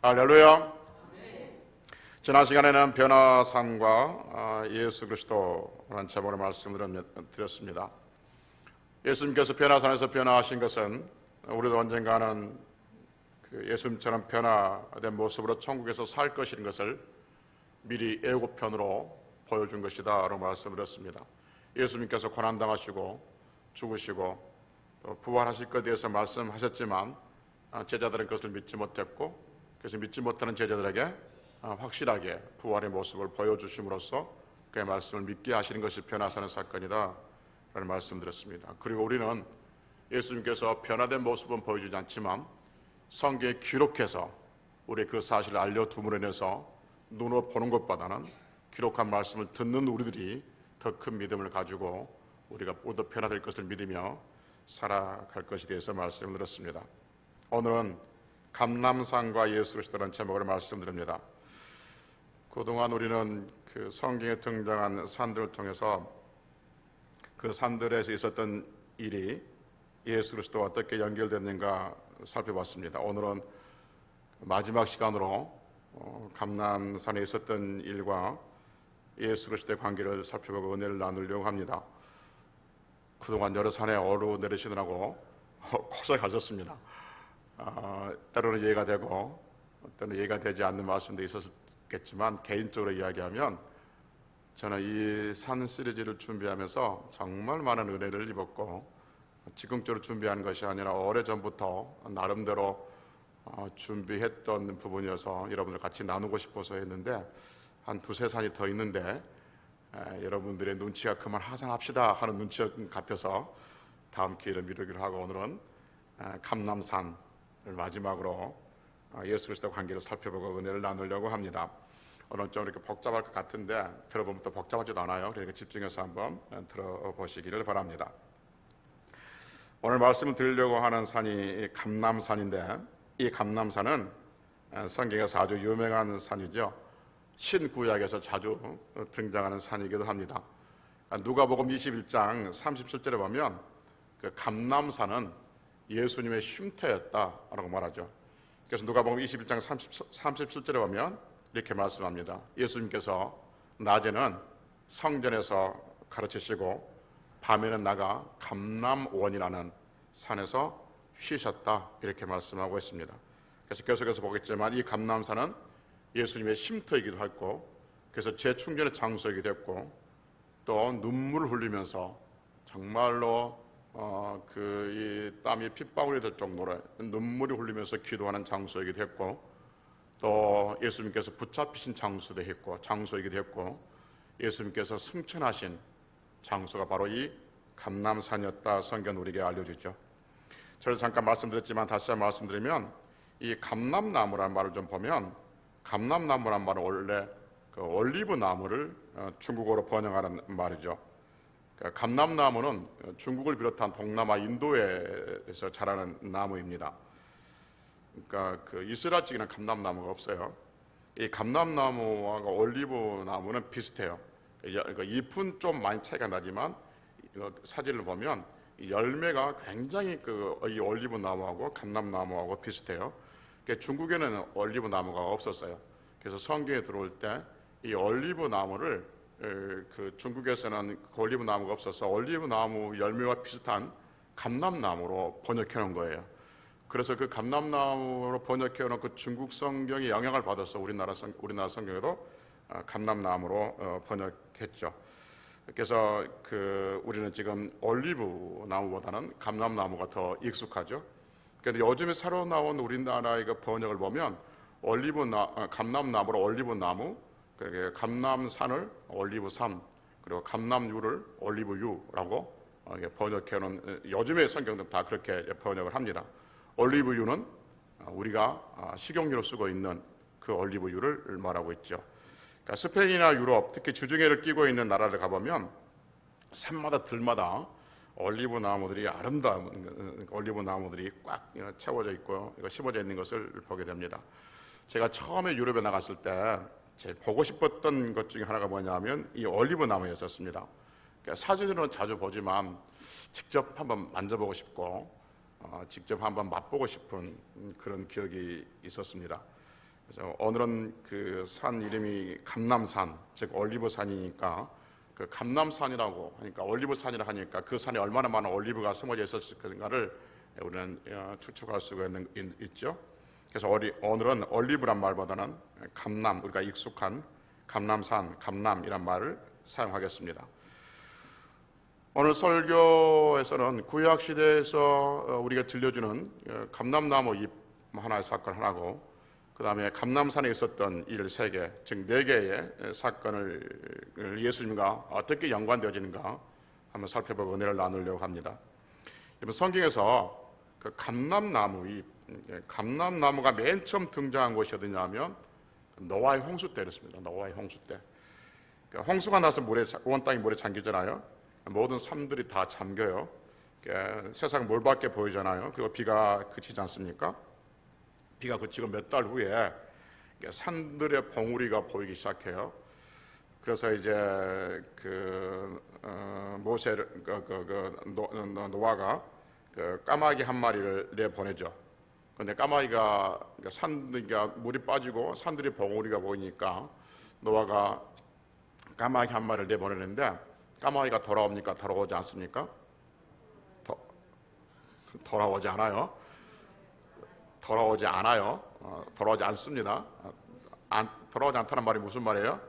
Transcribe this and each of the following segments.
할렐루야. 지난 시간에는 변화산과 예수 그리스도라는 제목의 말씀을 드렸습니다. 예수님께서 변화산에서 변화하신 것은 우리도 언젠가는 그 예수님처럼 변화된 모습으로 천국에서 살 것인 것을 미리 예고편으로 보여준 것이다 라고 말씀드렸습니다. 예수님께서 고난당하시고 죽으시고 또 부활하실 것에 대해서 말씀하셨지만 제자들은 그것을 믿지 못했고, 그래서 믿지 못하는 제자들에게 확실하게 부활의 모습을 보여주심으로써 그의 말씀을 믿게 하시는 것이 변화사는 사건이다 라는 말씀드렸습니다. 그리고 우리는 예수님께서 변화된 모습은 보여주지 않지만 성경에 기록해서 우리 그 사실을 알려둠으로 인해서 눈으로 보는 것보다는 기록한 말씀을 듣는 우리들이 더 큰 믿음을 가지고 우리가 모두 변화될 것을 믿으며 살아갈 것에 대해서 말씀을 드렸습니다. 오늘은 감람산과 예수 그리스도라는 제목으로 말씀드립니다. 그동안 우리는 그 성경에 등장한 산들을 통해서 그 산들에서 있었던 일이 예수 그리스도와 어떻게 연결됐는가 살펴봤습니다. 오늘은 마지막 시간으로 감람산에 있었던 일과 예수 그리스도의 관계를 살펴보고 은혜를 나누려고 합니다. 그동안 여러 산에 오르내리시느라고 고생하셨습니다. 때로는 이해가 되고 때로는 이해가 되지 않는 말씀도 있었겠지만, 개인적으로 이야기하면 저는 이 산 시리즈를 준비하면서 정말 많은 은혜를 입었고, 즉흥적으로 준비한 것이 아니라 오래전부터 나름대로 준비했던 부분이어서 여러분들 같이 나누고 싶어서 했는데, 한 두세 산이 더 있는데 여러분들의 눈치가 그만 하산합시다 하는 눈치 같아서 다음 기회를 미루기로 하고, 오늘은 감람산을 마지막으로 예수 그리스도와 관계를 살펴보고 은혜를 나누려고 합니다. 오늘 좀 이렇게 복잡할 것 같은데 들어보면 또 복잡하지도 않아요. 그러니까 집중해서 한번 들어보시기를 바랍니다. 오늘 말씀을 드리려고 하는 산이 감람산인데, 이 감람산은 성경에서 아주 유명한 산이죠. 신구약에서 자주 등장하는 산이기도 합니다. 누가복음 21장 37절에 보면 그 감람산은 예수님의 쉼터였다라고 말하죠. 그래서 누가복음 21장 37절에 보면 이렇게 말씀합니다. 예수님께서 낮에는 성전에서 가르치시고 밤에는 나가 감람원이라는 산에서 쉬셨다, 이렇게 말씀하고 있습니다. 그래서 계속해서 보겠지만 이 감람산은 예수님의 쉼터이기도 했고, 그래서 재충전의 장소이기도 했고, 또 눈물을 흘리면서 정말로 이 땀이 핏방울이 될 정도로 눈물이 흘리면서 기도하는 장소이기도 했고, 또 예수님께서 붙잡히신 장소도 했고 장소이기도 했고, 예수님께서 승천하신 장소가 바로 이 감람산이었다, 성경 우리에게 알려주죠. 저를 잠깐 말씀드렸지만 다시 한번 말씀드리면, 이 감람나무라는 말을 좀 보면, 감람나무란 말은 원래 그 올리브 나무를 중국어로 번역하는 말이죠. 그러니까 감람나무는 중국을 비롯한 동남아 인도에서 자라는 나무입니다. 그러니까 그 이스라엘 쪽에는 감람나무가 없어요. 이 감람나무와 올리브 나무는 비슷해요. 그러니까 잎은 좀 많이 차이가 나지만 사진을 보면 열매가 굉장히 이 올리브 나무하고 감람나무하고 비슷해요. 그러니까 중국에는 올리브 나무가 없었어요. 그래서 성경에 들어올 때 이 올리브 나무를 그 중국에서는 그 올리브 나무가 없어서 올리브 나무 열매와 비슷한 감람나무로 번역해 놓은 거예요. 그래서 그 감람나무로 번역해 놓은 그 중국 성경이 영향을 받아서 우리나라 성경에도 감람나무로 번역했죠. 그래서 우리는 지금 올리브 나무보다는 감람나무가 더 익숙하죠. 그런데 요즘에 새로 나온 우리나라의 그 번역을 보면 감람나무로 올리브나무, 감람산을 올리브산, 그리고 감람유를 올리브유라고 번역해놓은, 요즘의 성경들은 다 그렇게 번역을 합니다. 올리브유는 우리가 식용유로 쓰고 있는 그 올리브유를 말하고 있죠. 그러니까 스페인이나 유럽, 특히 주중해를 끼고 있는 나라를 가보면 산마다 들마다 올리브 나무들이, 아름다운 올리브 나무들이 꽉 채워져 있고 심어져 있는 것을 보게 됩니다. 제가 처음에 유럽에 나갔을 때 제일 보고 싶었던 것 중에 하나가 뭐냐면 이 올리브 나무였었습니다. 그러니까 사진으로는 자주 보지만 직접 한번 만져보고 싶고 직접 한번 맛보고 싶은 그런 기억이 있었습니다. 그래서 오늘은 그 산 이름이 감람산, 즉 올리브산이니까 그 감람산이라고 하니까 올리브산이라 하니까 그 산에 얼마나 많은 올리브가 숨어져 있었을 것인가를 우리는 추측할 수가 있죠. 그래서 오늘은 올리브란 말보다는 감람, 우리가 익숙한 감람산, 감람이란 말을 사용하겠습니다. 오늘 설교에서는 구약 시대에서 우리가 들려주는 감람나무 잎 하나의 사건 하나고, 그 다음에 감람산에 있었던 일 3개, 즉 4개의 사건을 예수님과 어떻게 연관되어지는가 한번 살펴보고 은혜를 나누려고 합니다. 이번 성경에서 그 감람나무 잎, 감람나무가 맨 처음 등장한 곳이 어디냐면 노아의 홍수 때였습니다. 노아의 홍수 때. 홍수가 나서 온 땅이 물에 잠기잖아요. 모든 삶들이 다 잠겨요. 세상 물밖에 보이잖아요. 그리고 비가 그치지 않습니까? 비가 그치고 몇 달 후에 산들의 봉우리가 보이기 시작해요. 그래서 이제 노아가 까마귀 한 마리를 내보내죠. 그런데 까마귀가 물이 빠지고 산들이 봉우리가 보이니까 노아가 까마귀 한 마리를 내보내는데 까마귀가 돌아옵니까? 돌아오지 않습니까? 돌아오지 않아요. 돌아오지 않습니다. 돌아오지 않다는 말이 무슨 말이에요?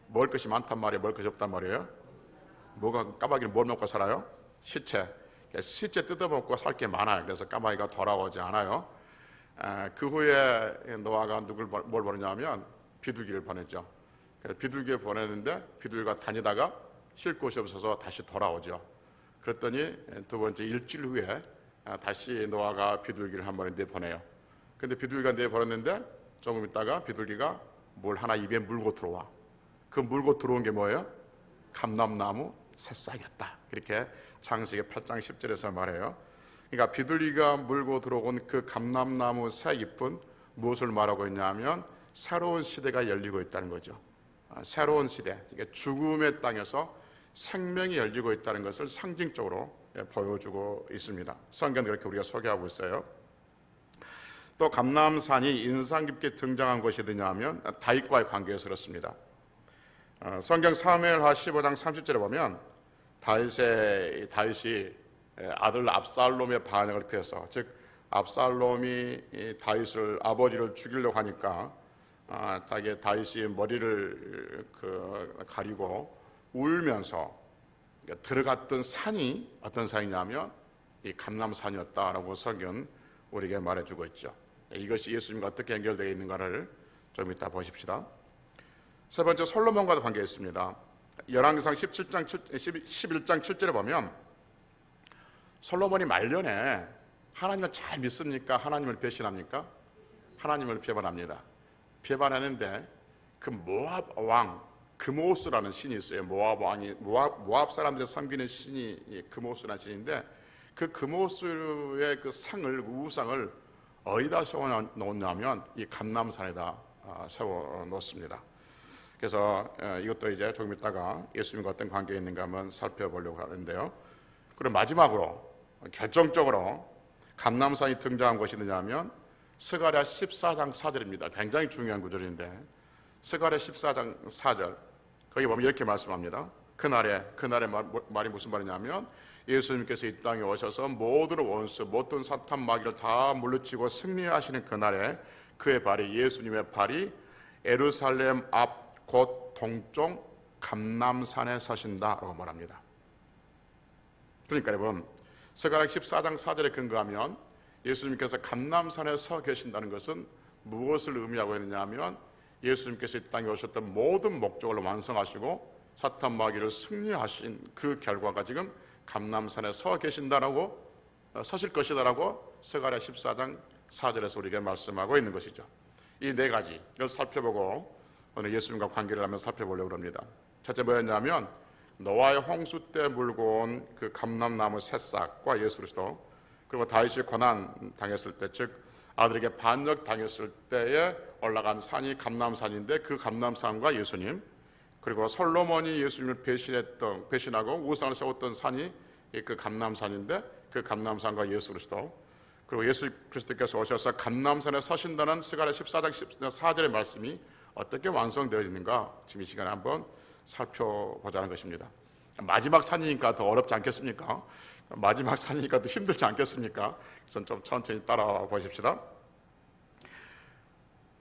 먹을 것이 많단 말이에요? 먹을 것이 없단 말이에요? 까마귀는 뭘 먹고 살아요? 시체 뜯어먹고 살 게 많아요. 그래서 까마귀가 돌아오지 않아요. 그 후에 노아가 뭘 보내냐면 비둘기를 보냈죠. 비둘기를 보냈는데 비둘기가 다니다가 쉴 곳이 없어서 다시 돌아오죠. 그랬더니 두 번째 일주일 후에 다시 노아가 비둘기를 한 번에 내보내요. 근데 비둘기가 내보냈는데 조금 있다가 비둘기가 뭘 하나 입에 물고 들어와. 그 물고 들어온 게 뭐예요? 감람나무 새싹이었다. 그렇게 창세기 8장 10절에서 말해요. 그러니까 비둘기가 물고 들어온 그 감람나무 새 잎은 무엇을 말하고 있냐면 새로운 시대가 열리고 있다는 거죠. 새로운 시대, 죽음의 땅에서 생명이 열리고 있다는 것을 상징적으로 보여주고 있습니다. 성경은 그렇게 우리가 소개하고 있어요. 또 감람산이 인상 깊게 등장한 것이 어디냐면 다윗과의 관계에서 그렇습니다. 성경 사무엘하 15장 30절에 보면 다윗이 아들 압살롬의 반역을 피해서, 즉 압살롬이 다윗을 아버지를 죽이려고 하니까 자기 다윗이 머리를 가리고 울면서 들어갔던 산이 어떤 산이냐면 이 감람산이었다라고 성경은 우리에게 말해주고 있죠. 이것이 예수님과 어떻게 연결되어 있는가를 좀 이따 보십시다. 세 번째, 솔로몬과도 관계가 있습니다. 열왕기상 11장 7절에 보면 솔로몬이 말년에 하나님을 잘 믿습니까? 하나님을 배신합니까? 하나님을 배반합니다. 배반하는데 그 모압 왕 그모스라는 신이 있어요. 모압 사람들이 섬기는 신이 그모스라는 신인데 그 그모스의 그 우상을 어디다 세워 놓냐면 이 감람산에다 세워 놓습니다. 그래서 이것도 이제 조금 있다가 예수님과 어떤 관계가 있는가 한번 살펴보려고 하는데요. 그리고 마지막으로 결정적으로 감람산이 등장한 것이 뭐냐면 스가랴 14장 4절입니다. 굉장히 중요한 구절인데 스가랴 14장 4절 거기 보면 이렇게 말씀합니다. 그날의 말이 무슨 말이냐면 예수님께서 이 땅에 오셔서 모든 원수, 모든 사탄 마귀를 다 물리치고 승리하시는 그날에 그의 발이, 예수님의 발이 예루살렘 앞 곧 동쪽 감람산에 서신다라고 말합니다. 그러니까 여러분 스가랴 14장 4절에 근거하면 예수님께서 감람산에 서 계신다는 것은 무엇을 의미하고 있느냐 하면 예수님께서 이 땅에 오셨던 모든 목적을 완성하시고 사탄 마귀를 승리하신 그 결과가 지금 감람산에 서 계신다라고 서실 것이다라고 스가랴 14장 4절에서 우리에게 말씀하고 있는 것이죠. 이 네 가지를 살펴보고 오늘 예수님과 관계를 하면서 살펴보려고 합니다. 첫째 뭐였냐면 노아의 홍수 때 물고 온 그 감람나무 새싹과 예수 그리스도, 그리고 다윗이 고난 당했을 때, 즉 아들에게 반역 당했을 때에 올라간 산이 감람산인데 그 감람산과 예수님, 그리고 솔로몬이 예수님을 배신하고 우상을 세웠던 산이 그 감람산인데 그 감람산과 예수 그리스도, 그리고 예수 그리스도께서 오셔서 감람산에 서신다는 스가랴 14장 14절의 말씀이 어떻게 완성되어 있는가 지금 이 시간에 한번 살펴보자는 것입니다. 마지막 산이니까 더 어렵지 않겠습니까? 마지막 산이니까 더 힘들지 않겠습니까? 그래서 좀 천천히 따라와 보십시다.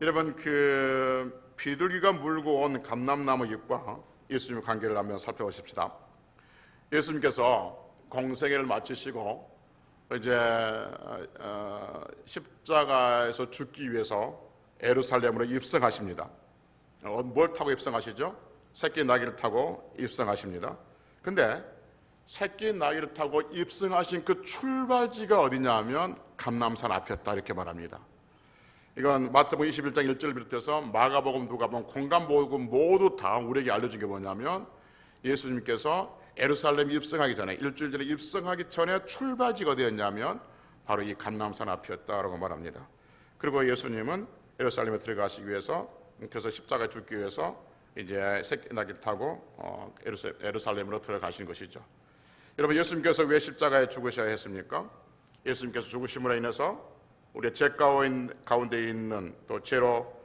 여러분, 그 비둘기가 물고 온 감람나무 잎과 예수님의 관계를 한번 살펴보십시다. 예수님께서 공생애를 마치시고 이제 십자가에서 죽기 위해서 예루살렘으로 입성하십니다. 뭘 타고 입성하시죠? 새끼 나귀를 타고 입성하십니다. 근데 새끼 나귀를 타고 입성하신 그 출발지가 어디냐 하면 감람산 앞이었다 이렇게 말합니다. 이건 마태복음 21장 1절을 비롯해서 마가복음, 누가복음, 공간복음 모두 다 우리에게 알려준 게 뭐냐면 예수님께서 예루살렘 입성하기 전에 일주일 전에 입성하기 전에 출발지가 어디였냐면 바로 이 감람산 앞이었다라고 말합니다. 그리고 예수님은 예루살렘에 들어가시기 위해서 그래서 십자가에 죽기 위해서 이제 새끼 나귀를 타고 예루살렘으로 들어가신 것이죠. 여러분, 예수님께서 왜 십자가에 죽으셔야 했습니까? 예수님께서 죽으심으로 인해서 우리의 죄 가운데 있는 또 죄로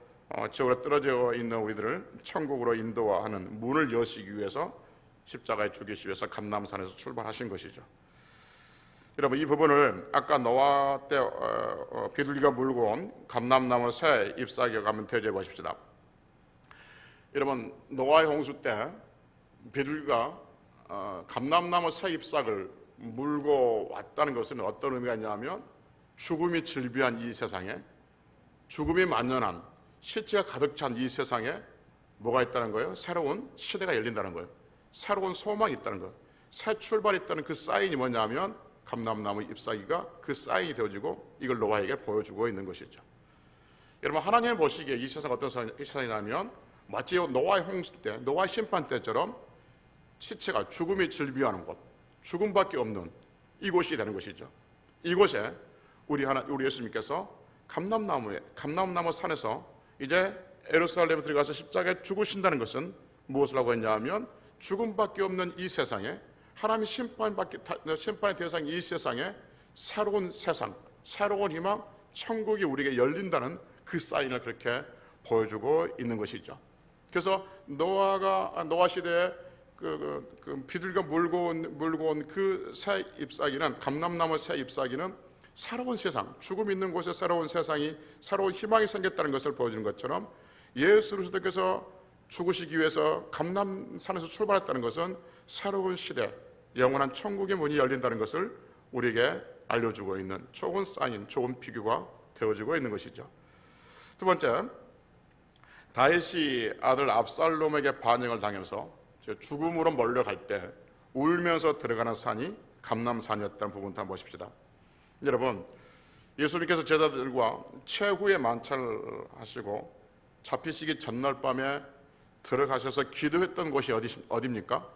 지옥으로 떨어져 있는 우리들을 천국으로 인도하는 문을 여시기 위해서 십자가에 죽이시기 위해서 감람산에서 출발하신 것이죠. 여러분, 이 부분을 아까 노아 때 비둘기가 물고 온 감람나무 새 잎사귀가 가면 대조해 보십시다. 여러분, 노아의 홍수 때 비둘기가 감람나무 새 잎사귀를 물고 왔다는 것은 어떤 의미가 있냐면 죽음이 질비한 이 세상에, 죽음이 만연한 시체가 가득 찬 이 세상에 뭐가 있다는 거예요? 새로운 시대가 열린다는 거예요. 새로운 소망이 있다는 거예요. 새 출발이 있다는 그 사인이 뭐냐면 감람나무 잎사귀가 그 사인이 되어지고 이걸 노아에게 보여주고 있는 것이죠. 여러분, 하나님 보시기에 이 세상 어떤 세상이냐면 마치 노아의 홍수 때, 노아의 심판 때처럼 시체가 죽음이 질비하는 곳, 죽음밖에 없는 이곳이 되는 것이죠. 이곳에 우리 예수님께서 감람나무 산에서 이제 예루살렘에 들어가서 십자가에 죽으신다는 것은 무엇을 하고 있냐면 죽음밖에 없는 이 세상에, 하나님의 심판의 대상 이 세상에 새로운 세상, 새로운 희망, 천국이 우리에게 열린다는 그 사인을 그렇게 보여주고 있는 것이죠. 그래서 노아 시대에 그 비둘기가 물고 온 그 새 잎사귀는, 감람나무 새 잎사귀는 새로운 세상, 죽음 있는 곳에 새로운 세상이, 새로운 희망이 생겼다는 것을 보여주는 것처럼 예수 그리스도께서 죽으시기 위해서 감람산에서 출발했다는 것은 새로운 시대, 영원한 천국의 문이 열린다는 것을 우리에게 알려주고 있는 좋은 사인, 좋은 비교가 되어지고 있는 것이죠. 두 번째, 다윗이 아들 압살롬에게 반역을 당해서 죽음으로 몰려갈 때 울면서 들어가는 산이 감람산이었다는 부분도 한번 보십시다. 여러분, 예수님께서 제자들과 최후의 만찬을 하시고 잡히시기 전날 밤에 들어가셔서 기도했던 곳이 어디입니까?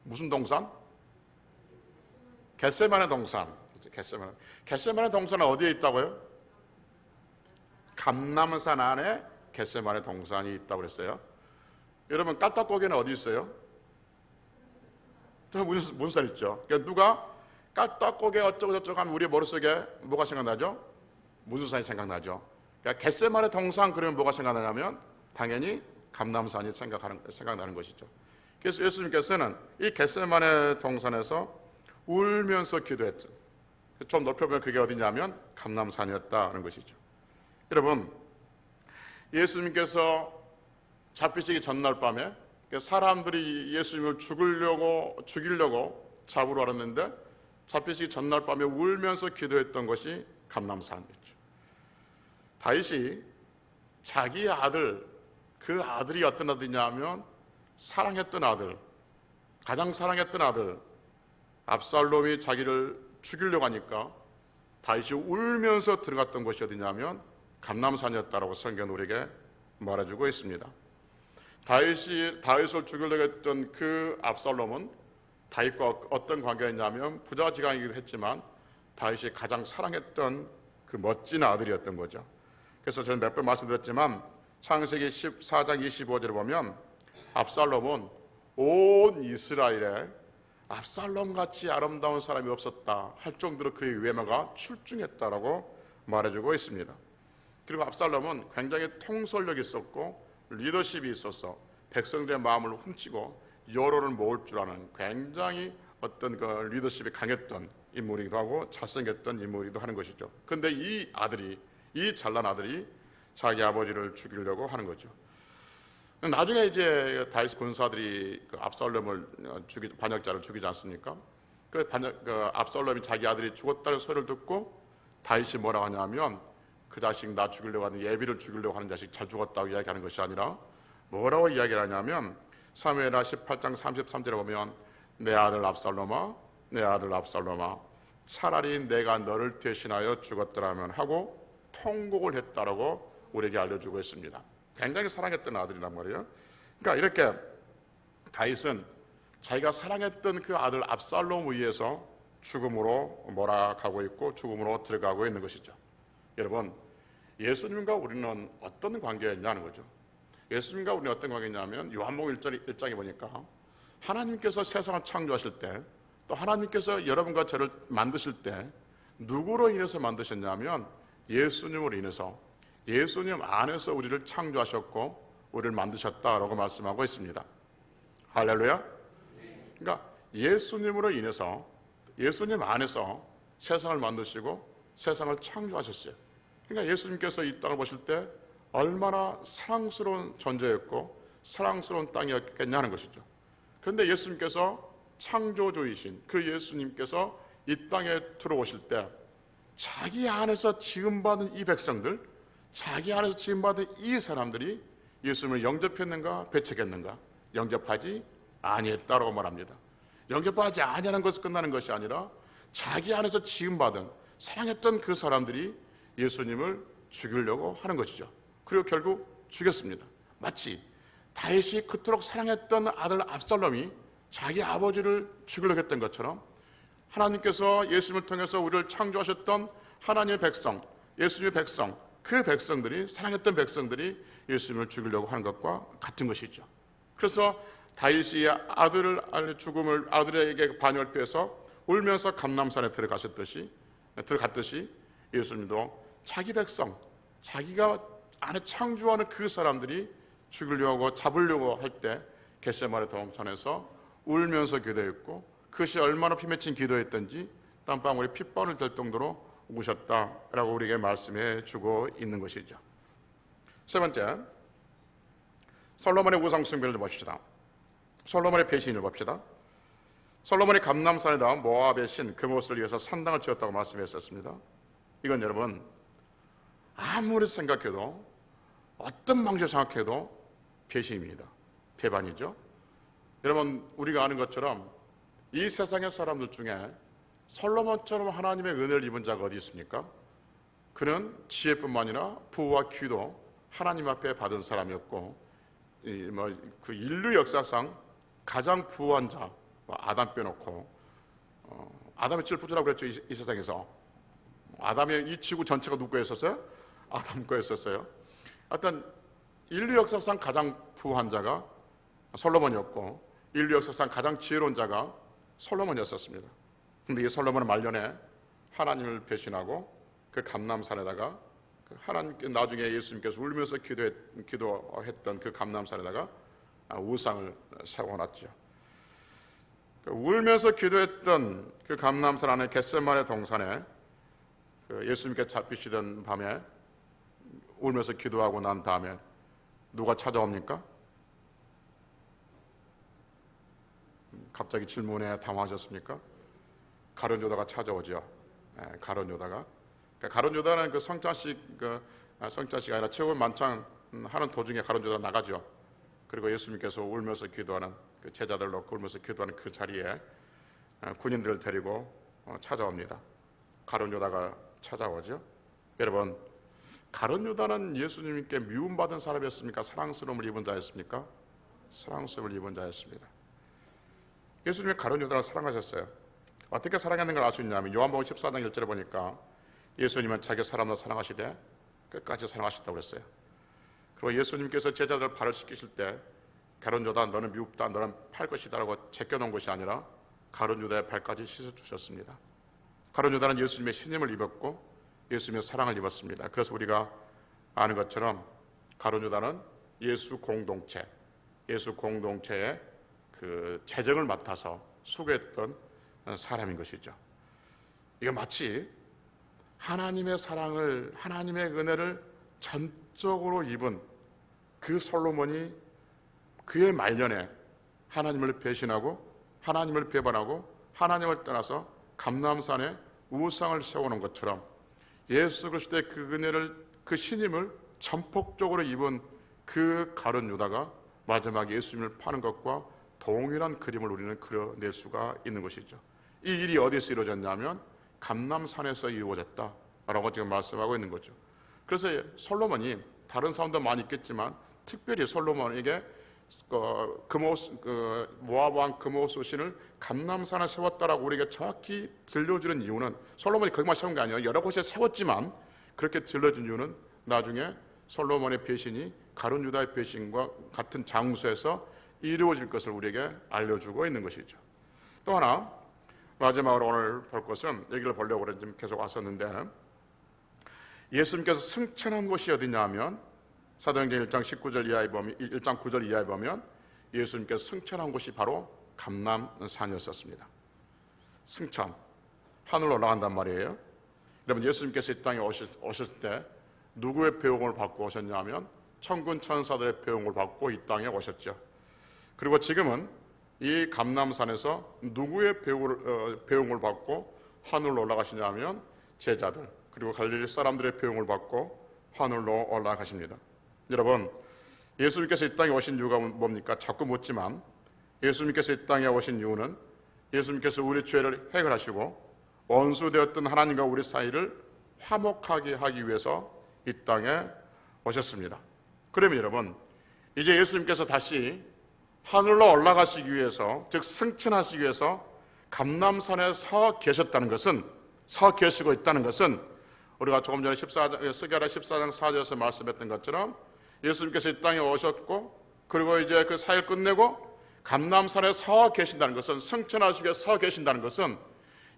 무슨 동산? 겟세마네 동산. 겟세마네 동산은 어디에 있다고요? 감람산 안에 겟세마네 동산이 있다고 그랬어요. 여러분, 까딱고개는 어디 있어요? 무슨 산 있죠? 그러니까 누가 까딱고개 어쩌고저쩌고 하면 우리 머릿속에 뭐가 생각나죠? 무슨 산이 생각나죠? 그러니까 겟세마네 동산 그러면 뭐가 생각나냐면 당연히 감람산이 생각나는 것이죠. 그래서 예수님께서는 이 겟세마네 동산에서 울면서 기도했죠. 좀 넓혀보면 그게 어디냐면 감람산이었다는 것이죠. 여러분, 예수님께서 잡히시기 전날 밤에 사람들이 예수님을 죽이려고 잡으러 왔는데 잡히시기 전날 밤에 울면서 기도했던 것이 감람산이었죠. 다윗이 자기 아들, 그 아들이 어떤 아들이냐면 사랑했던 아들, 가장 사랑했던 아들 압살롬이 자기를 죽이려고 하니까 다윗이 울면서 들어갔던 곳이 어디냐면 감람산이었다라고 성경은 우리에게 말해주고 있습니다. 다윗을 죽이려고 했던 그 압살롬은 다윗과 어떤 관계였냐면 부자지간이기도 했지만 다윗이 가장 사랑했던 그 멋진 아들이었던 거죠. 그래서 저는 몇 번 말씀드렸지만 창세기 14장 25절에 보면 압살롬은 온 이스라엘에 압살롬 같이 아름다운 사람이 없었다 할 정도로 그의 외모가 출중했다라고 말해주고 있습니다. 그리고 압살롬은 굉장히 통솔력이 있었고 리더십이 있어서 백성들의 마음을 훔치고 여론을 모을 줄 아는 굉장히 어떤 그 리더십이 강했던 인물이기도 하고 잘생겼던 인물이기도 하는 것이죠. 그런데 이 잘난 아들이 자기 아버지를 죽이려고 하는 거죠. 나중에 이제 다윗 군사들이 그 압살롬을 반역자를 죽이지 않습니까? 그 압살롬이 자기 아들이 죽었다는 소리를 듣고 다윗이 뭐라고 하냐면 그 자식 나 죽이려고 하는 예비를 죽이려고 하는 자식 잘 죽었다고 이야기하는 것이 아니라 뭐라고 이야기를 하냐면 사무엘하 18장 33절에 보면 내 아들 압살롬아 내 아들 압살롬아 차라리 내가 너를 대신하여 죽었더라면 하고 통곡을 했다라고 우리에게 알려주고 있습니다. 굉장히 사랑했던 아들이란 말이에요. 그러니까 이렇게 다윗은 자기가 사랑했던 그 아들 압살롬 위에서 죽음으로 몰아가고 있고 죽음으로 들어가고 있는 것이죠. 여러분, 예수님과 우리는 어떤 관계였냐는 거죠. 예수님과 우리는 어떤 관계냐면 요한복음 1장에 보니까 하나님께서 세상을 창조하실 때 또 하나님께서 여러분과 저를 만드실 때 누구로 인해서 만드셨냐면 예수님으로 인해서 예수님 안에서 우리를 창조하셨고 우리를 만드셨다라고 말씀하고 있습니다. 할렐루야. 그러니까 예수님으로 인해서 예수님 안에서 세상을 만드시고 세상을 창조하셨어요. 그러니까 예수님께서 이 땅을 보실 때 얼마나 사랑스러운 존재였고 사랑스러운 땅이었겠냐는 것이죠. 그런데 예수님께서 창조주이신 그 예수님께서 이 땅에 들어오실 때 자기 안에서 지음받은 이 백성들, 자기 안에서 지음받은 이 사람들이 예수님을 영접했는가 배척했는가? 영접하지 아니했다라고 말합니다. 영접하지 아니하는 것을 끝나는 것이 아니라 자기 안에서 지음받은 사랑했던 그 사람들이 예수님을 죽이려고 하는 것이죠. 그리고 결국 죽였습니다. 마치 다윗이 그토록 사랑했던 아들 압살롬이 자기 아버지를 죽이려고 했던 것처럼 하나님께서 예수님을 통해서 우리를 창조하셨던 하나님의 백성, 예수님의 백성, 그 백성들이 사랑했던 백성들이 예수님을 죽이려고 하는 것과 같은 것이죠. 그래서 다윗이 죽음을 아들에게 반열돼서 울면서 감람산에 들어갔듯이 예수님도 자기 백성, 자기가 안에 창조하는 그 사람들이 죽이려고 잡으려고 할 때 겟세마네 동산에서 울면서 기도했고 그것이 얼마나 피맺힌 기도였던지 땀방울이 핏방울 될 정도로 우셨다라고 우리에게 말씀해 주고 있는 것이죠. 세 번째, 솔로몬의 우상 숭배를 봅시다. 솔로몬의 배신을 봅시다. 솔로몬이 감람산에다 모압의 신 그못을 위해서 산당을 지었다고 말씀했었습니다. 이건 여러분 아무리 생각해도 어떤 방식으로 생각해도 배신입니다. 배반이죠. 여러분 우리가 아는 것처럼 이 세상의 사람들 중에 솔로몬처럼 하나님의 은혜를 입은 자가 어디 있습니까? 그는 지혜뿐만 아니라 부와 귀도 하나님 앞에 받은 사람이었고 그 인류 역사상 가장 부한 자 아담 빼놓고 아담이 제일 부자라고 그랬죠. 이 세상에서 아담의 이 지구 전체가 누구 거였었어요? 아담 거였었어요. 하여튼 인류 역사상 가장 부한 자가 솔로몬이었고 인류 역사상 가장 지혜로운 자가 솔로몬이었었습니다. 그런데 이 솔로몬은 말년에 하나님을 배신하고 그 감람산에다가 하나님께 나중에 예수님께서 울면서 기도했던 그 감람산에다가 우상을 세워놨죠. 울면서 기도했던 그 감람산 안에 겟세마네 동산에 예수님께 잡히시던 밤에 울면서 기도하고 난 다음에 누가 찾아옵니까? 갑자기 질문에 당황하셨습니까? 가룟 유다가 찾아오죠. 가룟 유다가. 가룟 유다는 그 성찬식 성찬식 아니라 최후 만찬 하는 도중에 가룟 유다가 나가죠. 그리고 예수님께서 울면서 기도하는 그 제자들 놓고 울면서 기도하는 그 자리에 군인들을 데리고 찾아옵니다. 가룟 유다가 찾아오죠. 여러분, 가룟 유다는 예수님께 미움받은 사람이었습니까? 사랑스러움을 입은 자였습니까? 사랑스러움을 입은 자였습니다. 예수님이 가룟 유다를 사랑하셨어요. 어떻게 사랑했는 걸 알 수 있냐면 요한복음 14장 1절에 보니까 예수님은 자기 사람을 사랑하시되 끝까지 사랑하셨다고 그랬어요. 그리고 예수님께서 제자들 발을 씻기실 때 가룟 유다 너는 미웁다 너는 팔 것이다 라고 제껴놓은 것이 아니라 가룟 유다의 발까지 씻어주셨습니다. 가룟 유다는 예수님의 신임을 입었고 예수님의 사랑을 입었습니다. 그래서 우리가 아는 것처럼 가룟 유다는 예수 공동체의 그 재정을 맡아서 수고했던 사람인 것이죠. 이거 마치 하나님의 사랑을, 하나님의 은혜를 전적으로 입은 그 솔로몬이 그의 말년에 하나님을 배신하고 하나님을 배반하고 하나님을 떠나서 감람산에 우상을 세우는 것처럼 예수 그리스도의 그 은혜를, 그 신임을 전폭적으로 입은 그 가룟 유다가 마지막에 예수님을 파는 것과 동일한 그림을 우리는 그려낼 수가 있는 것이죠. 이 일이 어디서 이루어졌냐면 감람산에서 이루어졌다라고 지금 말씀하고 있는 거죠. 그래서 솔로몬이, 다른 사람도 많이 있겠지만 특별히 솔로몬에게 모압 왕 그모스 신을 감람산에 세웠다라고 우리에게 정확히 들려주는 이유는, 솔로몬이 거기만 세운 게 아니에요. 여러 곳에 세웠지만 그렇게 들려준 이유는 나중에 솔로몬의 배신이 가룟 유다의 배신과 같은 장소에서 이루어질 것을 우리에게 알려주고 있는 것이죠. 또 하나 마지막으로 오늘 볼 것은, 여기를 보려고 지금 계속 왔었는데, 예수님께서 승천한 곳이 어디냐 하면 사도행전 1장 19절 이하에 보면, 1장 9절 이하에 보면 예수님께서 승천한 곳이 바로 감람산이었습니다. 승천, 하늘로 올라간단 말이에요. 여러분, 예수님께서 이 땅에 오셨을 때 누구의 배웅을 받고 오셨냐면 천군 천사들의 배웅을 받고 이 땅에 오셨죠. 그리고 지금은 이 감람산에서 누구의 배웅을 받고 하늘로 올라가시냐면 제자들, 그리고 갈릴리 사람들의 배웅을 받고 하늘로 올라가십니다. 여러분, 예수님께서 이 땅에 오신 이유가 뭡니까? 자꾸 묻지만 예수님께서 이 땅에 오신 이유는 예수님께서 우리 죄를 해결하시고 원수되었던 하나님과 우리 사이를 화목하게 하기 위해서 이 땅에 오셨습니다. 그러면 여러분, 이제 예수님께서 다시 하늘로 올라가시기 위해서, 즉 승천하시기 위해서 감람산에 서 계셨다는 것은, 서 계시고 있다는 것은, 우리가 조금 전에 스가랴 14장 4절에서 말씀했던 것처럼 예수님께서 이 땅에 오셨고, 그리고 이제 그 사역을 끝내고 감람산에 서 계신다는 것은, 승천하시기 위해 서 계신다는 것은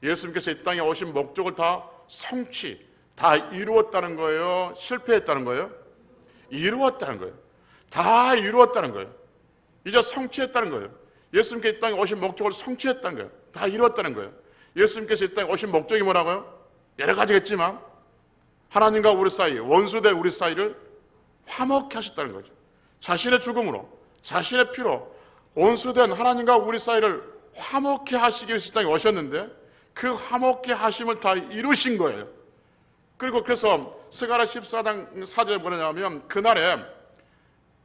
예수님께서 이 땅에 오신 목적을 다 다 이루었다는 거예요? 실패했다는 거예요? 이루었다는 거예요. 다 이루었다는 거예요. 이제 성취했다는 거예요. 예수님께서 이 땅에 오신 목적을 성취했다는 거예요. 다 이루었다는 거예요. 예수님께서 이 땅에 오신 목적이 뭐라고요? 여러 가지겠지만 하나님과 우리 사이, 원수된 우리 사이를 화목케 하셨다는 거죠. 자신의 죽음으로, 자신의 피로 원수된 하나님과 우리 사이를 화목케 하시기 위해서 이 땅에 오셨는데 그 화목케 하심을 다 이루신 거예요. 그리고 그래서 스가랴 14장 4절에 뭐냐면, 그날에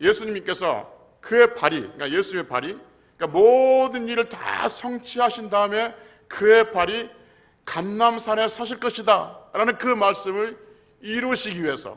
예수님께서 그의 발이, 그러니까 예수의 발이, 그러니까 모든 일을 다 성취하신 다음에 그의 발이 감람산에 서실 것이다 라는 그 말씀을 이루시기 위해서,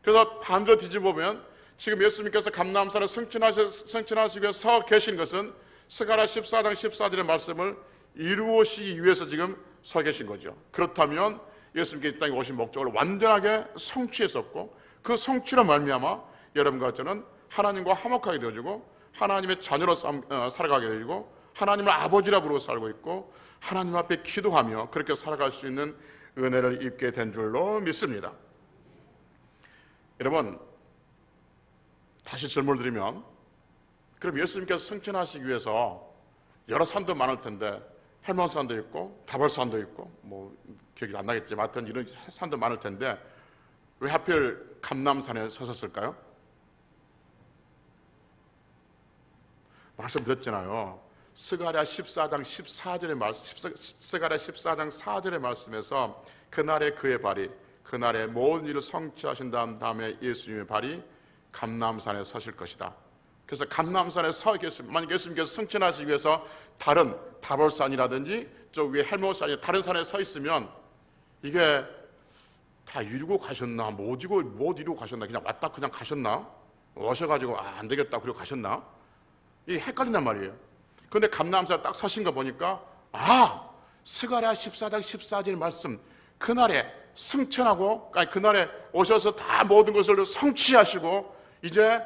그래서 반대로 뒤집어보면 지금 예수님께서 감람산에 승천하시기 위해서 서 계신 것은 스가랴 14장 14절의 말씀을 이루시기 위해서 지금 서 계신 거죠. 그렇다면 예수님께서 이 땅에 오신 목적을 완전하게 성취했었고, 그 성취로 말미암아 여러분과 저는 하나님과 화목하게 되어지고 하나님의 자녀로 살아가게 되어지고 하나님을 아버지라 부르고 살고 있고 하나님 앞에 기도하며 그렇게 살아갈 수 있는 은혜를 입게 된 줄로 믿습니다. 여러분, 다시 질문을 드리면, 그럼 예수님께서 승천하시기 위해서 여러 산도 많을 텐데, 헬몬산도 있고 다볼산도 있고 뭐 기억이 안 나겠지만 하여튼 이런 산도 많을 텐데 왜 하필 감람산에 서셨을까요? 말씀드렸잖아요. 스가랴 14장 14절의 말씀, 스가랴 14장 4절의 말씀에서 그날에 그의 발이, 그날에 모든 일을 성취하신 다음에 예수님의 발이 감람산에 서실 것이다. 그래서 감람산에 서 계시면, 만약 예수님께서 승천하시기 위해서 다른 다볼산이라든지 저 위에 헬몬산이 다른 산에 서 있으면 이게 다 이루고 가셨나, 못 이루고 가셨나, 그냥 왔다 그냥 가셨나, 오셔가지고 안 되겠다 그리고 가셨나, 이게 헷갈린단 말이에요. 그런데 감람산에 딱 서신 거 보니까 스가랴 14장 14절 말씀, 그날에 승천하고, 아니 그날에 오셔서 다 모든 것을 성취하시고 이제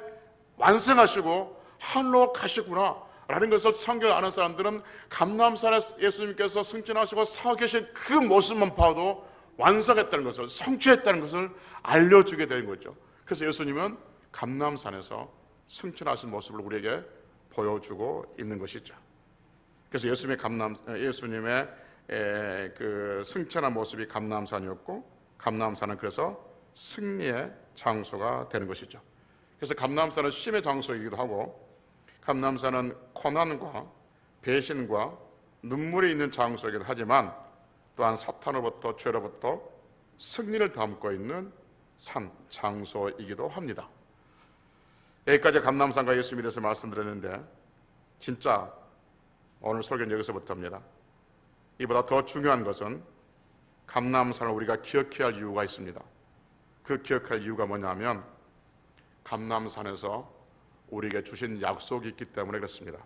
완성하시고 하늘로 가시구나 라는 것을 성경을 아는 사람들은 감람산에 예수님께서 승천하시고 서 계신 그 모습만 봐도 완성했다는 것을, 성취했다는 것을 알려주게 되는 거죠. 그래서 예수님은 감람산에서 승천하신 모습을 우리에게 보여주고 있는 것이죠. 그래서 예수님의 그 승천한 모습이 감람산이었고, 감람산은 그래서 승리의 장소가 되는 것이죠. 그래서 감람산은 쉼의 장소이기도 하고, 감람산은 고난과 배신과 눈물이 있는 장소이기도 하지만, 또한 사탄으로부터, 죄로부터 승리를 담고 있는 장소이기도 합니다. 여기까지 감람산과 예수님에 대해서 말씀드렸는데, 진짜 오늘 설교는 여기서부터입니다. 이보다 더 중요한 것은 감람산을 우리가 기억해야 할 이유가 있습니다. 그 기억할 이유가 뭐냐면, 감람산에서 우리에게 주신 약속이 있기 때문에 그렇습니다.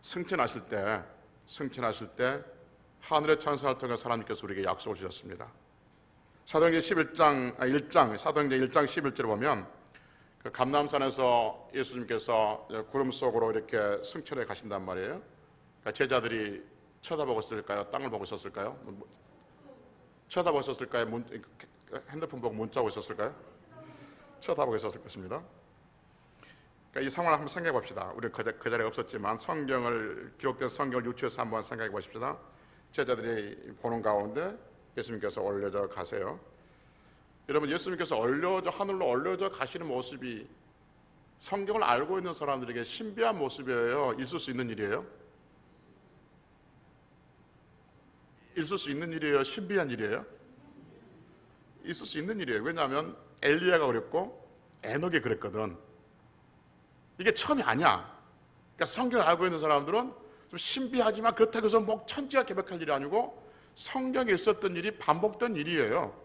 승천하실 때 하늘의 천사를 통해 하나님께서 우리에게 약속을 주셨습니다. 사도행전 1장 11절에 보면, 그 감람산에서 예수님께서 구름 속으로 이렇게 승천해 가신단 말이에요. 그러니까 제자들이 쳐다보고 있을까요? 땅을 보고 있었을까요? 쳐다보고 있었을까요? 핸드폰 보고 문자 보고 있었을까요? 쳐다보고 있었을 것입니다. 그러니까 이 상황을 한번 생각해 봅시다. 우리는 그 자리에 없었지만 기록된 성경을 유추해서 한번 생각해 보십시다. 제자들이 보는 가운데 예수님께서 올려져 가세요. 여러분, 예수님께서 하늘로 올려져 가시는 모습이 성경을 알고 있는 사람들에게 신비한 모습이에요? 있을 수 있는 일이에요? 있을 수 있는 일이에요? 신비한 일이에요? 있을 수 있는 일이에요. 왜냐하면 엘리야가 그랬고 에녹이 그랬거든. 이게 처음이 아니야. 그러니까 성경을 알고 있는 사람들은 좀 신비하지만 그렇다고 해서 뭐 천지가 개벽할 일이 아니고 성경에 있었던 일이 반복된 일이에요.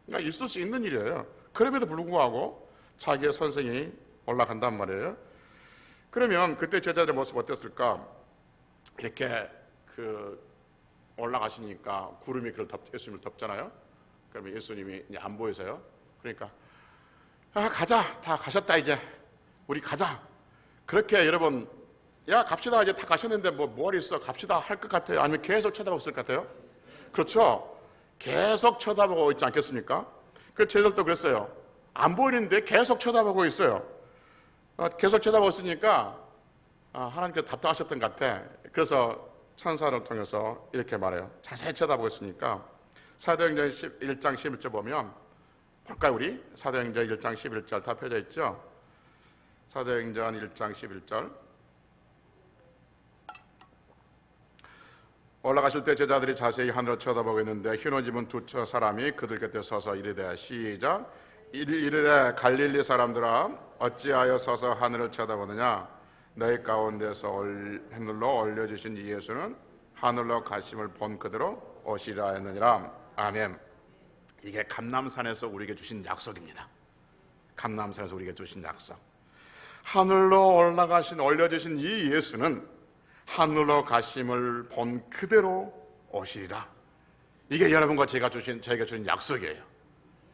그러니까 있을 수 있는 일이에요. 그럼에도 불구하고 자기의 선생이 올라간단 말이에요. 그러면 그때 제자들의 모습 어땠을까? 이렇게 올라가시니까 구름이 예수님을 덮잖아요. 그러면 예수님이 이제 안 보이세요. 그러니까 가자, 다 가셨다, 이제 우리 가자. 그렇게 여러분, 야 갑시다, 이제 다 가셨는데 뭘 있어, 갑시다 할 것 같아요? 아니면 계속 쳐다보고 있을 것 같아요? 그렇죠. 계속 쳐다보고 있지 않겠습니까? 그 제자들도 그랬어요. 안 보이는데 계속 쳐다보고 있어요. 계속 쳐다보고 있으니까 하나님께서 답답하셨던 것 같아. 그래서 천사를 통해서 이렇게 말해요. 자세히 쳐다보고 있으니까. 사도행전 1장 11절 보면, 볼까요 우리? 사도행전 1장 11절 다 펴져 있죠? 사도행전 1장 11절. 올라가실 때 제자들이 자세히 하늘을 쳐다보고 있는데 흰 옷 입은 두 사람이 그들 곁에 서서 이르되, 시작, 이르되 갈릴리 사람들아 어찌하여 서서 하늘을 쳐다보느냐? 너희 가운데서 하늘로 올려주신 이 예수는 하늘로 가심을 본 그대로 오시리라 했느니라. 아멘. 이게 감람산에서 우리에게 주신 약속입니다. 감람산에서 우리에게 주신 약속. 하늘로 올려주신 이 예수는 하늘로 가심을 본 그대로 오시리라. 이게 여러분과 저에게 주신 약속이에요.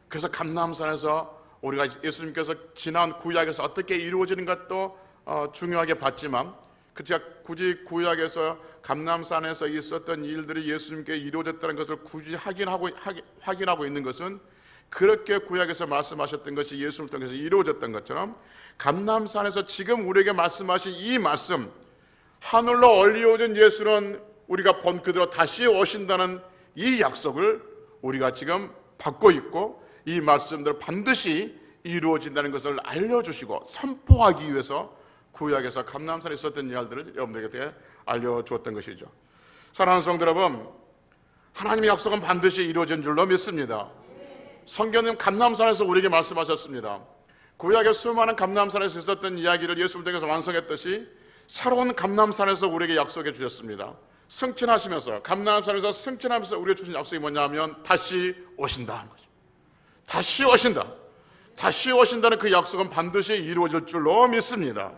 그래서 감람산에서 우리가 예수님께서 지난 구약에서 어떻게 이루어지는 것도 중요하게 봤지만, 제가 굳이 구약에서 감람산에서 있었던 일들이 예수님께 이루어졌다는 것을 굳이 확인하고 있는 것은, 그렇게 구약에서 말씀하셨던 것이 예수님을 통해서 이루어졌던 것처럼 감람산에서 지금 우리에게 말씀하신 이 말씀, 하늘로 올려오신 예수는 우리가 본 그대로 다시 오신다는 이 약속을 우리가 지금 받고 있고, 이 말씀대로 반드시 이루어진다는 것을 알려주시고 선포하기 위해서 구약에서 감람산에 있었던 일들을 여러분들에게 알려주었던 것이죠. 사랑하는 성도 여러분, 하나님의 약속은 반드시 이루어진 줄로 믿습니다. 성경은 감람산에서 우리에게 말씀하셨습니다. 구약의 수많은 감람산에서 있었던 이야기를 예수님 통해서 완성했듯이 새로운 감람산에서 우리에게 약속해 주셨습니다. 승천하시면서, 감람산에서 승천하면서 우리에게 주신 약속이 뭐냐면 다시 오신다는 거죠. 다시 오신다. 다시 오신다는 그 약속은 반드시 이루어질 줄로 믿습니다.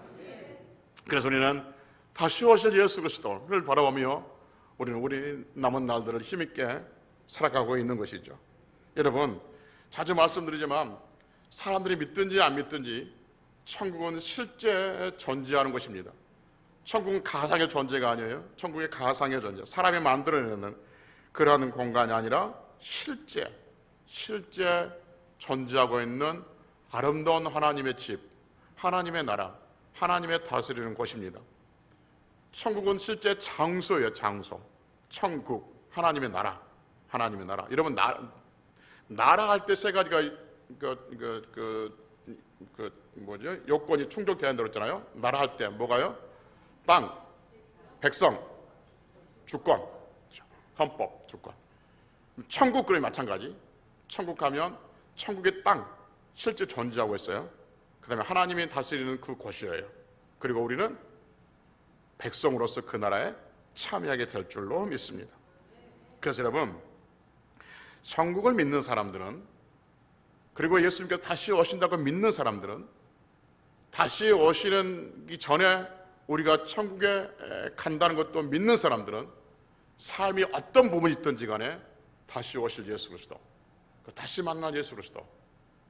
그래서 우리는 다시 오실 예수 그리스도를 바라보며 우리는 우리 남은 날들을 힘있게 살아가고 있는 것이죠. 여러분, 자주 말씀드리지만 사람들이 믿든지 안 믿든지 천국은 실제 존재하는 것입니다. 천국은 가상의 존재가 아니에요. 천국의 가상의 존재, 사람이 만들어내는 그러한 공간이 아니라 실제 존재하고 있는 아름다운 하나님의 집, 하나님의 나라, 하나님의 다스리는 곳입니다. 천국은 실제 장소예요. 장소. 천국, 하나님의 나라, 하나님의 나라. 여러분, 나라 할 때 세 가지가 요건이 충족돼야 한다고 했잖아요. 나라 할 때 뭐가요? 땅, 백성, 주권, 헌법, 주권. 천국 그런 마찬가지. 천국 가면 천국의 땅 실제 존재하고 있어요. 그 다음에 하나님이 다스리는 그 곳이에요. 그리고 우리는 백성으로서 그 나라에 참여하게 될 줄로 믿습니다. 그래서 여러분, 천국을 믿는 사람들은, 그리고 예수님께서 다시 오신다고 믿는 사람들은, 다시 오시기 전에 우리가 천국에 간다는 것도 믿는 사람들은 삶이 어떤 부분이 있든지 간에 다시 오실 예수 그리스도, 다시 만난 예수 그리스도,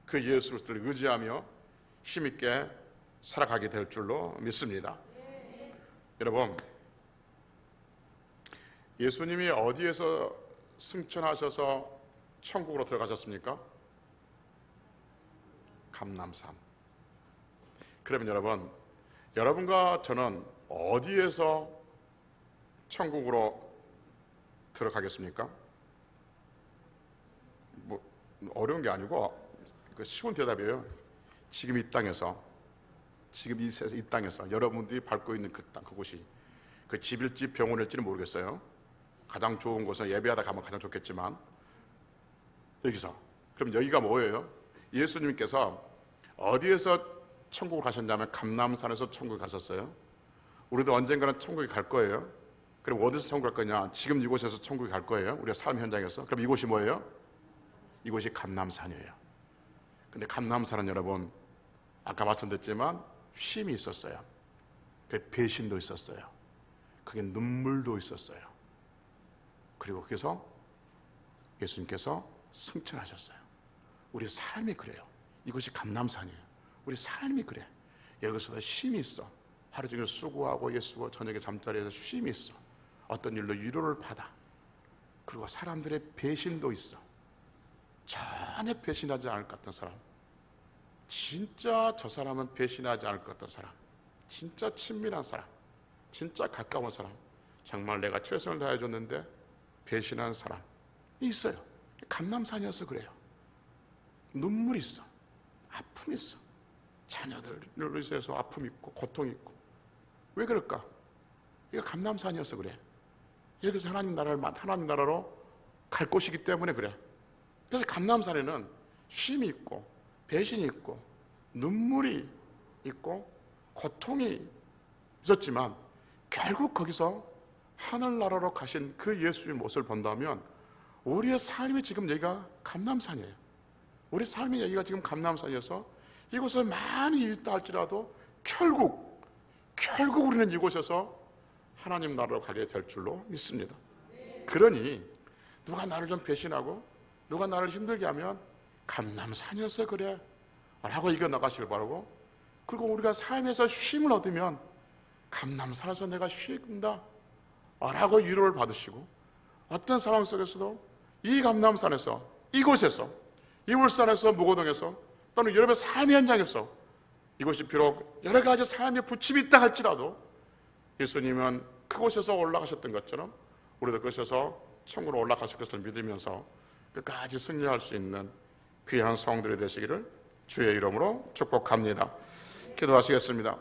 그 예수 그리스도를 의지하며 힘있게 살아가게 될 줄로 믿습니다. 여러분, 예수님이 어디에서 승천하셔서 천국으로 들어가셨습니까? 감람산. 그러면 여러분, 여러분과 저는 어디에서 천국으로 들어가겠습니까? 뭐 어려운 게 아니고 쉬운 대답이에요. 지금 이 땅에서, 지금 이 땅에서 여러분들이 밟고 있는 그 땅, 그곳이 그 집일지 병원일지는 모르겠어요. 가장 좋은 곳은 예배하다 가면 가장 좋겠지만, 여기서, 그럼 여기가 뭐예요? 예수님께서 어디에서 천국을 가셨냐면 감람산에서 천국에 가셨어요. 우리도 언젠가는 천국에 갈 거예요. 그럼 어디서 천국 갈 거냐? 지금 이곳에서 천국에 갈 거예요. 우리가 삶 현장에서. 그럼 이곳이 뭐예요? 이곳이 감람산이에요. 근데 감람산은 여러분, 아까 말씀드렸지만 쉼이 있었어요. 배신도 있었어요. 그게 눈물도 있었어요. 그리고 거기서 예수님께서 승천하셨어요. 우리 삶이 그래요. 이것이 감람산이에요. 우리 삶이 그래. 여기서도 쉼이 있어. 하루 종일 수고하고 예수고 저녁에 잠자리에서 쉼이 있어. 어떤 일로 위로를 받아. 그리고 사람들의 배신도 있어. 전혀 배신하지 않을 것 같은 사람, 진짜 저 사람은 배신하지 않을 것 같은 사람, 진짜 친밀한 사람, 진짜 가까운 사람, 정말 내가 최선을 다해줬는데 배신한 사람이 있어요. 감람산이어서 그래요. 눈물이 있어. 아픔이 있어. 자녀들을 위해서 아픔이 있고 고통이 있고. 왜 그럴까? 이거 감람산이어서 그래. 여기서 하나님 나라로 갈 곳이기 때문에 그래. 그래서 감람산에는 쉼이 있고 배신이 있고 눈물이 있고 고통이 있었지만, 결국 거기서 하늘나라로 가신 그 예수의 모습을 본다면 우리의 삶이 지금 여기가 감람산이에요. 우리 삶의 여기가 지금 감람산이어서 이곳을 많이 잃다 할지라도 결국 우리는 이곳에서 하나님 나라로 가게 될 줄로 믿습니다. 그러니 누가 나를 좀 배신하고 누가 나를 힘들게 하면 감람산이어서 그래 라고 이겨나가시길 바라고, 그리고 우리가 삶에서 쉼을 얻으면 감람산에서 내가 쉰다 라고 위로를 받으시고, 어떤 상황 속에서도 이 감람산에서, 이곳에서, 이 울산에서, 무고동에서, 또는 여러분의 삶의 현장에서 이곳이 비록 여러 가지 삶의 부침이 있다 할지라도 예수님은 그곳에서 올라가셨던 것처럼 우리도 그곳에서 천국으로 올라가실 것을 믿으면서 끝까지 승리할 수 있는 귀한 성들이 되시기를 주의 이름으로 축복합니다. 기도하시겠습니다.